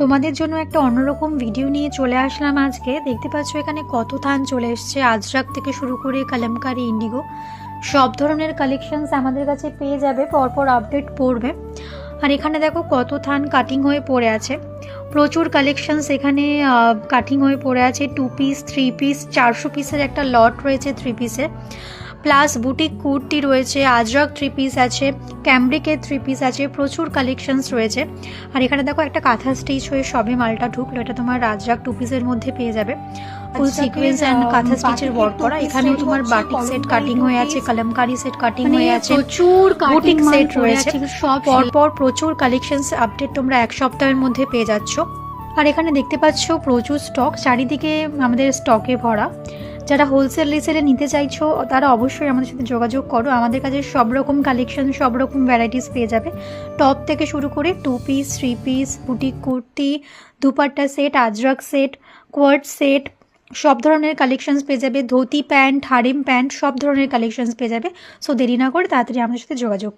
তোমাদের জন্য একটা অন্যরকম ভিডিও নিয়ে চলে আসলাম আজকে। দেখতে পাচ্ছ এখানে কত থান চলে এসছে, আজরাক থেকে শুরু করে কলমকারি, ইন্ডিগো সব ধরনের কালেকশনস আমাদের কাছে পেয়ে যাবে, পরপর আপডেট পড়বে। আর এখানে দেখো কত থান কাটিং হয়ে পড়ে আছে, প্রচুর কালেকশনস এখানে কাটিং হয়ে পড়ে আছে। 2 পিস 3 পিস 400 পিসের একটা লট রয়েছে 3 পিসের, প্লাস বুটিক কুর্তি রয়েছে, আজরাক 3 পিস আছে, ক্যামব্রিকের 3 পিস আছে, প্রচুর কালেকশনস রয়েছে। আর এখানে দেখো একটা কাঁথা স্টিচ হয়ে সবে মালটা ঢুকলো, এটা তোমার আজরাক 2 পিসের মধ্যে পেয়ে যাবে, ফুল সিকোয়েন্স অ্যান্ড কাঁথা স্টিচের ওয়ার্ক করা। এখানেও তোমার বাটিক সেট কাটিং হয়ে আছে, কলমকারি সেট কাটিং হয়ে আছে, প্রচুর বুটিক সেট রয়েছে, সব পরপর প্রচুর কালেকশনস আপডেট তোমরা এক সপ্তাহের মধ্যে পেয়ে যাচ্ছ। আর এখানে দেখতে পাচ্ছ প্রচুর স্টক, চারিদিকে আমাদের স্টকে ভরা। যারা হোলসেল রিসেলে নিতে চাইছো তারা অবশ্যই আমাদের সাথে যোগাযোগ করো, আমাদের কাছে সব রকম কালেকশন, সব রকম ভ্যারাইটিস পেয়ে যাবে। টপ থেকে শুরু করে 2 piece 3 piece, boutique kurti, dupatta set, Ajrak set, quart set, সব ধরনের কালেকশনস পেয়ে যাবে। ধুতি প্যান্ট, হারিম প্যান্ট, সব ধরনের কালেকশনস পেয়ে যাবে। সো দেরি না করে তাড়াতাড়ি আমাদের সাথে যোগাযোগ